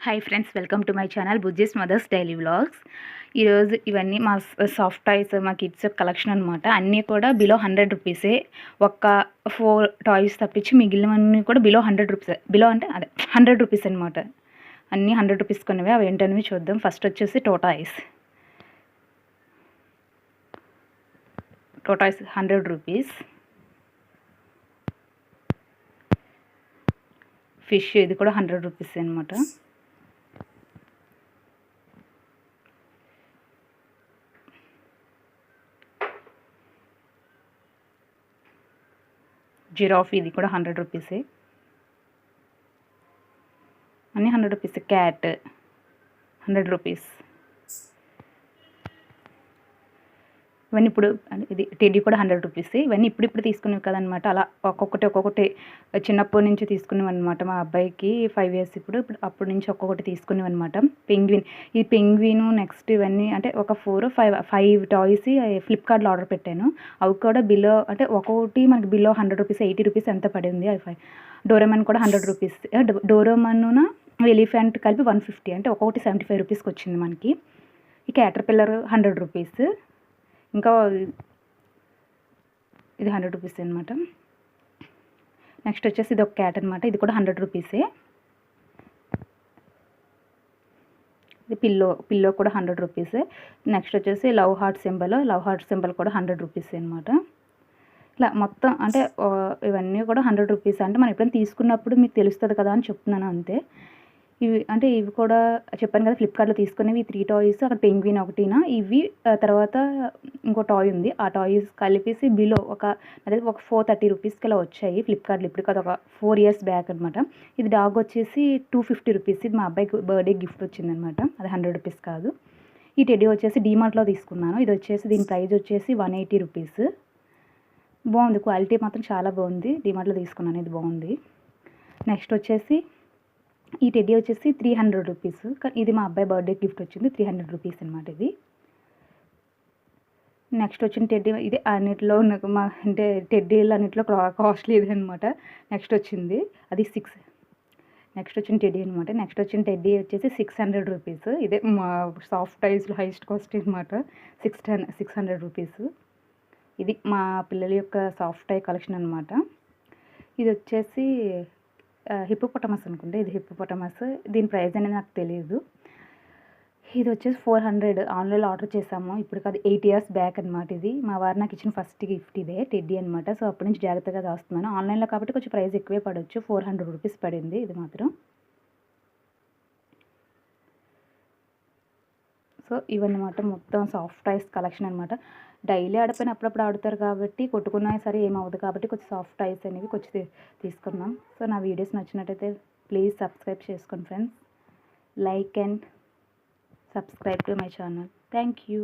Hi friends, welcome to my channel Bujji's mother's daily vlogs. ఈరోజు ఇవన్నీ మా సాఫ్ట్ టాయ్స్, మా కిడ్స్ కలెక్షన్ అనమాట. అన్నీ కూడా బిలో 100 రూపీసే. ఒక్క 4 టాయ్స్ తప్పించి మిగిలినవన్నీ కూడా బిలో 100 రూపీస్. బిలో అంటే అదే 100 రూపీస్ అనమాట. అన్నీ 100 రూపీస్ కొనివే. అవి ఏంటనేవి చూద్దాం. ఫస్ట్ వచ్చేసి టోటాయిస్ 100 రూపీస్. ఫిష్ ఇది కూడా 100 రూపీస్ అనమాట. జిరాఫ్ ఇది కూడా 100 రూపీసే. అన్నీ 100 రూపీస్. Cat 100 rupees. ఇవన్నీ ఇప్పుడు ఇది టెడ్డీ కూడా 100 రూపీస్. ఇవన్నీ ఇప్పుడు తీసుకునేవి కదనమాట. అలా ఒక్కొక్కటి చిన్నప్పటి నుంచి తీసుకునేవి అనమాట. మా అబ్బాయికి 5 ఇయర్స్ ఇప్పుడు అప్పటి నుంచి ఒక్కొక్కటి తీసుకునేవి అనమాట. పెంగ్విన్, ఈ పెంగ్విన్ నెక్స్ట్ ఇవన్నీ అంటే ఒక 4-5 టాయ్స్ ఫ్లిప్కార్ట్లో ఆర్డర్ పెట్టాను. అవి కూడా బిలో అంటే ఒక్కొక్కటి మనకి బిలో 100 రూపీస్, 80 రూపీస్ ఎంత పడింది. అవి డోరేమాన్ కూడా 100 రూపీస్. డోరేమాన్ ఎలిఫెంట్ కలిపి 150, అంటే ఒక్కొక్కటి 75 రూపీస్కి వచ్చింది మనకి. ఈ క్యాటర్ పిల్లర్ 100 రూపీస్. ఇంకా ఇది 100 రూపీస్ అనమాట. నెక్స్ట్ వచ్చేసి ఇది ఒక క్యాట్ అనమాట. ఇది కూడా 100 రూపీసే. ఇది పిల్లో కూడా 100 రూపీస్. నెక్స్ట్ వచ్చేసి లవ్ హార్ట్ సింబల్ కూడా 100 రూపీస్ అనమాట. ఇట్లా మొత్తం అంటే ఇవన్నీ కూడా 100 రూపీస్. అంటే మనం ఎప్పుడైనా తీసుకున్నప్పుడు మీకు తెలుస్తుంది కదా అని చెప్తున్నాను అంతే. ఇవి కూడా చెప్పాను కదా, ఫ్లిప్కార్ట్లో తీసుకునేవి 3 టాయ్స్. అక్కడ పెంగ్విన్ ఒకటినా, ఇవి తర్వాత ఇంకో టాయ్ ఉంది. ఆ టాయ్స్ కలిపేసి బిలో అదే ఒక 430 రూపీస్కి ఇలా వచ్చాయి ఫ్లిప్కార్ట్లో. ఇప్పుడు కదా ఒక 4 ఇయర్స్ బ్యాక్ అనమాట. ఇది డాగ్ వచ్చేసి 250 రూపీస్. ఇది మా అబ్బాయికి బర్త్డే గిఫ్ట్ వచ్చిందనమాట. అది 100 రూపీస్ కాదు. ఈ టెడ్డీ వచ్చేసి డీమార్ట్లో తీసుకున్నాను. ఇది వచ్చేసి దీని ప్రైస్ వచ్చేసి 180 రూపీస్. బాగుంది, క్వాలిటీ మాత్రం చాలా బాగుంది. డీమార్ట్లో తీసుకున్నాను, ఇది బాగుంది. నెక్స్ట్ వచ్చేసి ఈ టెడ్డీ వచ్చేసి 300 రూపీస్. ఇది మా అబ్బాయి బర్త్డే గిఫ్ట్ వచ్చింది. 300 రూపీస్ అనమాట ఇది. నెక్స్ట్ వచ్చిన టెడ్డీ ఇది అన్నిట్లో నాకు అంటే టెడ్డీలు అన్నిట్లో కాస్ట్లీ ఇది అనమాట. నెక్స్ట్ వచ్చింది అది 6. నెక్స్ట్ వచ్చిన టెడ్డీ అనమాట. నెక్స్ట్ వచ్చిన టెడ్డీ వచ్చేసి 600 రూపీస్. ఇదే మా సాఫ్ట్ టాయ్స్లో హైయెస్ట్ కాస్ట్ అనమాట. 600 రూపీస్. ఇది మా పిల్లల యొక్క సాఫ్ట్ టాయ్ కలెక్షన్ అనమాట. ఇది వచ్చేసి హిప్పోపొటమస్ అనుకుంటే, ఇది హిప్పోపొటమస్. దీని ప్రైస్ అనేది నాకు తెలియదు. ఇది వచ్చేసి 400. ఆన్లైన్లో ఆర్డర్ చేసాము. ఇప్పుడు కాదు, 8 ఇయర్స్ బ్యాక్ అనమాట. ఇది మా వారు నాకు ఇచ్చిన ఫస్ట్ గిఫ్ట్ ఇదే టెడ్డీ అనమాట. సో అప్పటి నుంచి జాగ్రత్తగా దాస్తున్నాను. ఆన్లైన్లో కాబట్టి కొంచెం ప్రైస్ ఎక్కువే పడవచ్చు. 400 రూపీస్ పడింది ఇది మాత్రం. సో ఇవన్నమాట మొత్తం సాఫ్ట్ టాయ్స్ కలెక్షన్ అనమాట. డైలీ ఆడిపోయిన అప్పుడప్పుడు ఆడుతారు కాబట్టి, కొట్టుకున్నా సరే ఏమవుతుంది కాబట్టి కొంచెం సాఫ్ట్ టాయ్స్ అనేవి కొంచెం తీసుకున్నాం. సో నా వీడియోస్ నచ్చినట్టయితే ప్లీజ్ సబ్స్క్రైబ్ చేసుకోండి friends. Like and subscribe to my channel. Thank you.